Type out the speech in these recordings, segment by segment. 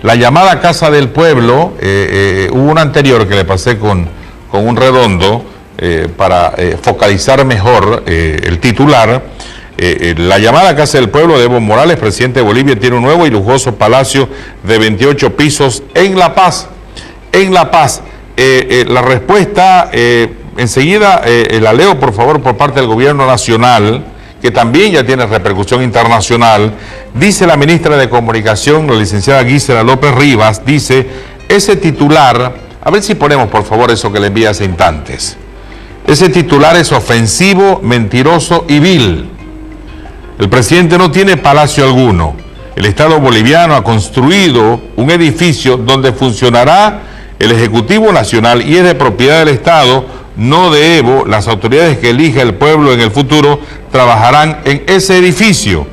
La llamada Casa del Pueblo, hubo una anterior que le pasé con un redondo para focalizar mejor el titular. La llamada Casa del Pueblo de Evo Morales, presidente de Bolivia, tiene un nuevo y lujoso palacio de 28 pisos en La Paz. En La Paz. La respuesta, enseguida la leo, por favor, por parte del gobierno nacional, que también ya tiene repercusión internacional. Dice la ministra de Comunicación, la licenciada Gisela López Rivas, dice, ese titular, a ver si ponemos por favor eso que le envié hace instantes. Ese titular es ofensivo, mentiroso y vil. El presidente no tiene palacio alguno. El Estado boliviano ha construido un edificio donde funcionará el Ejecutivo Nacional y es de propiedad del Estado, no de Evo. Las autoridades que elija el pueblo en el futuro trabajarán en ese edificio.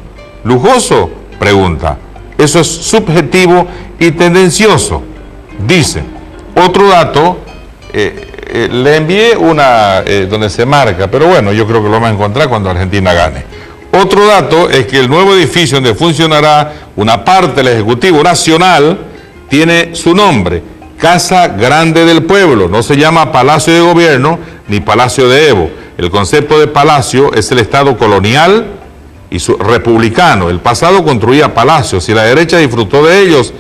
¿Lujoso? Pregunta. Eso es subjetivo y tendencioso. Dice. Otro dato, le envié una donde se marca, pero bueno, yo creo que lo vamos a encontrar cuando Argentina gane. Otro dato es que el nuevo edificio donde funcionará una parte del Ejecutivo Nacional tiene su nombre, Casa Grande del Pueblo. No se llama Palacio de Gobierno ni Palacio de Evo. El concepto de palacio es el Estado colonial y republicano. El pasado construía palacios y la derecha disfrutó de ellos,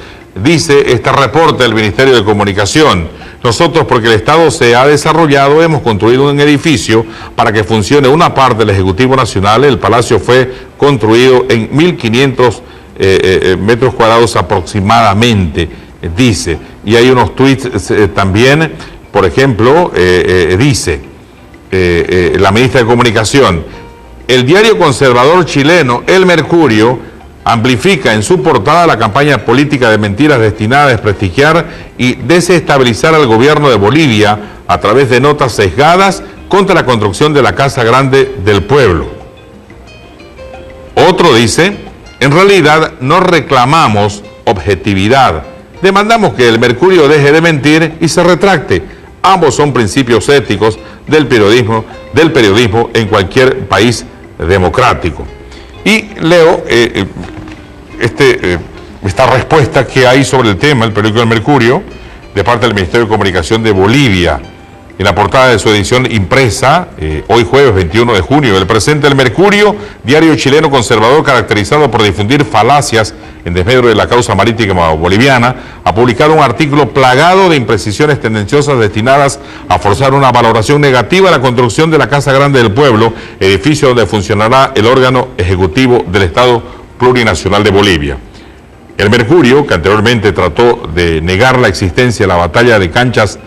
dice este reporte del Ministerio de Comunicación. Nosotros, porque el Estado se ha desarrollado, hemos construido un edificio para que funcione una parte del Ejecutivo Nacional. El palacio fue construido en 1.500 metros cuadrados aproximadamente, dice. Y hay unos tweets también, por ejemplo, dice la ministra de Comunicación, el diario conservador chileno El Mercurio amplifica en su portada la campaña política de mentiras destinada a desprestigiar y desestabilizar al gobierno de Bolivia a través de notas sesgadas contra la construcción de la Casa Grande del Pueblo. Otro dice, en realidad no reclamamos objetividad, demandamos que El Mercurio deje de mentir y se retracte. Ambos son principios éticos del periodismo en cualquier país democrático. Y leo esta respuesta que hay sobre el tema, el periódico El Mercurio, de parte del Ministerio de Comunicación de Bolivia. En la portada de su edición impresa, hoy jueves 21 de junio, el presente El Mercurio, diario chileno conservador caracterizado por difundir falacias en desmedro de la causa marítima boliviana, ha publicado un artículo plagado de imprecisiones tendenciosas destinadas a forzar una valoración negativa a la construcción de la Casa Grande del Pueblo, edificio donde funcionará el órgano ejecutivo del Estado Plurinacional de Bolivia. El Mercurio, que anteriormente trató de negar la existencia de la batalla de Canchas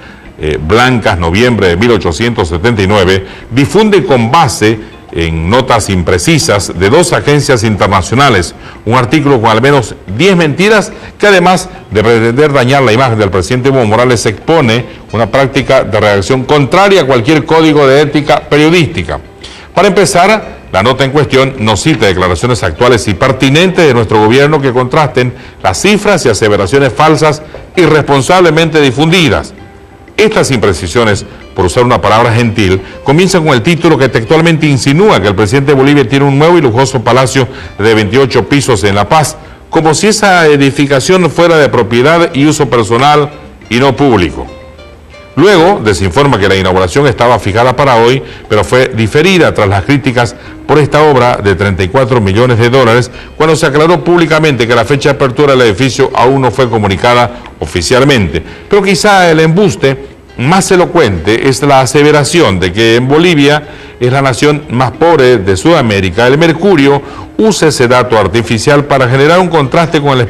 Blancas, noviembre de 1879, difunde con base en notas imprecisas de dos agencias internacionales un artículo con al menos 10 mentiras que, además de pretender dañar la imagen del presidente Evo Morales, expone una práctica de redacción contraria a cualquier código de ética periodística. Para empezar, la nota en cuestión no cita declaraciones actuales y pertinentes de nuestro gobierno que contrasten las cifras y aseveraciones falsas irresponsablemente difundidas. Estas imprecisiones, por usar una palabra gentil, comienzan con el título que textualmente insinúa que el presidente de Bolivia tiene un nuevo y lujoso palacio de 28 pisos en La Paz, como si esa edificación fuera de propiedad y uso personal y no público. Luego desinforma que la inauguración estaba fijada para hoy, pero fue diferida tras las críticas por esta obra de 34 millones de dólares, cuando se aclaró públicamente que la fecha de apertura del edificio aún no fue comunicada oficialmente. Pero quizá el embuste más elocuente es la aseveración de que en Bolivia es la nación más pobre de Sudamérica. El Mercurio usa ese dato artificial para generar un contraste con el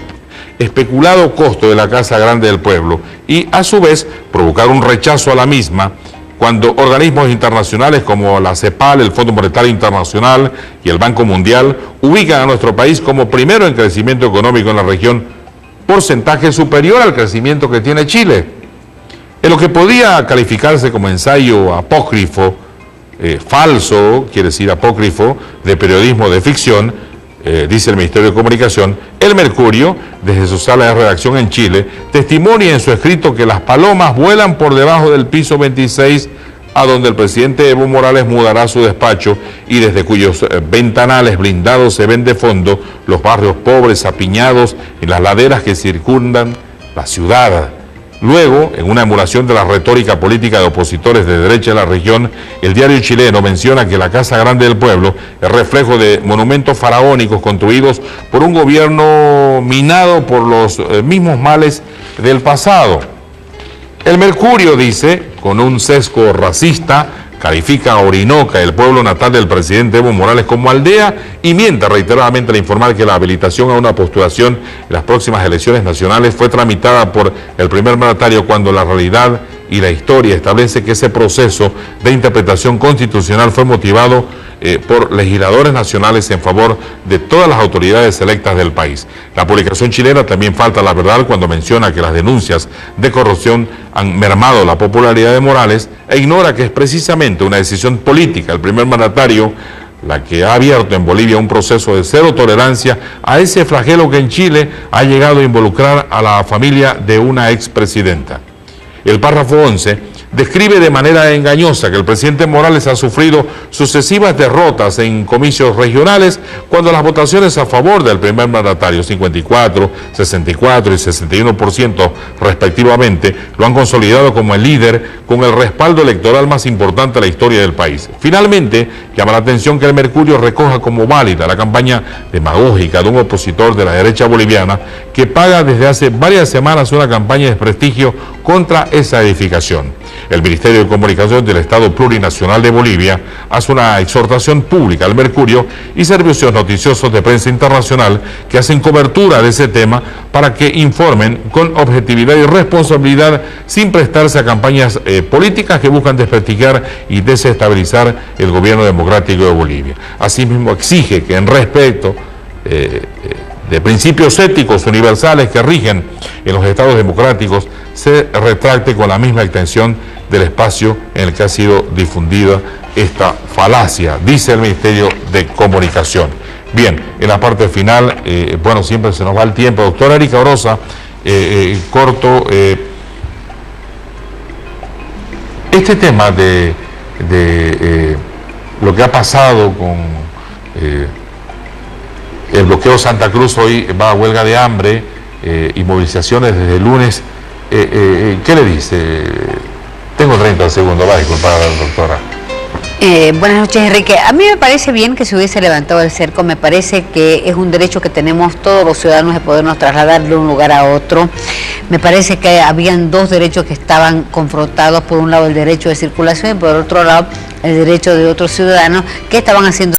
especulado costo de la Casa Grande del Pueblo y, a su vez, provocar un rechazo a la misma cuando organismos internacionales como la CEPAL, el Fondo Monetario Internacional y el Banco Mundial ubican a nuestro país como primero en crecimiento económico en la región, porcentaje superior al crecimiento que tiene Chile. En lo que podía calificarse como ensayo apócrifo, falso, quiere decir apócrifo, de periodismo de ficción, dice el Ministerio de Comunicación, El Mercurio, desde su sala de redacción en Chile, testimonia en su escrito que las palomas vuelan por debajo del piso 26 a donde el presidente Evo Morales mudará su despacho y desde cuyos ventanales blindados se ven de fondo los barrios pobres apiñados en las laderas que circundan la ciudad. Luego, en una emulación de la retórica política de opositores de derecha de la región, el diario chileno menciona que la Casa Grande del Pueblo es reflejo de monumentos faraónicos construidos por un gobierno minado por los mismos males del pasado. El Mercurio dice, con un sesgo racista, califica a Orinoca, el pueblo natal del presidente Evo Morales, como aldea y miente reiteradamente al informar que la habilitación a una postulación en las próximas elecciones nacionales fue tramitada por el primer mandatario cuando la realidad y la historia establece que ese proceso de interpretación constitucional fue motivado por legisladores nacionales en favor de todas las autoridades electas del país. La publicación chilena también falta la verdad cuando menciona que las denuncias de corrupción han mermado la popularidad de Morales e ignora que es precisamente una decisión política el primer mandatario la que ha abierto en Bolivia un proceso de cero tolerancia a ese flagelo que en Chile ha llegado a involucrar a la familia de una expresidenta. El párrafo 11 describe de manera engañosa que el presidente Morales ha sufrido sucesivas derrotas en comicios regionales cuando las votaciones a favor del primer mandatario, 54, 64 y 61% respectivamente, lo han consolidado como el líder con el respaldo electoral más importante de la historia del país. Finalmente, llama la atención que el Mercurio recoja como válida la campaña demagógica de un opositor de la derecha boliviana que paga desde hace varias semanas una campaña de desprestigio contra esa edificación. El Ministerio de Comunicación del Estado Plurinacional de Bolivia hace una exhortación pública al Mercurio y servicios noticiosos de prensa internacional que hacen cobertura de ese tema para que informen con objetividad y responsabilidad sin prestarse a campañas políticas que buscan desprestigiar y desestabilizar el gobierno democrático de Bolivia. Asimismo, exige que en respecto de principios éticos universales que rigen en los estados democráticos se retracte con la misma extensión del espacio en el que ha sido difundida esta falacia, dice el Ministerio de Comunicación. Bien, en la parte final, bueno, siempre se nos va el tiempo. Doctora Erika Oroza, corto, este tema de lo que ha pasado con el bloqueo Santa Cruz, hoy va a huelga de hambre y movilizaciones desde el lunes. ¿Qué le dice? Tengo 30 segundos, va a disculpar, doctora. Buenas noches, Enrique. A mí me parece bien que se hubiese levantado el cerco, me parece que es un derecho que tenemos todos los ciudadanos de podernos trasladar de un lugar a otro. Me parece que habían dos derechos que estaban confrontados, por un lado el derecho de circulación y por otro lado el derecho de otros ciudadanos que estaban haciendo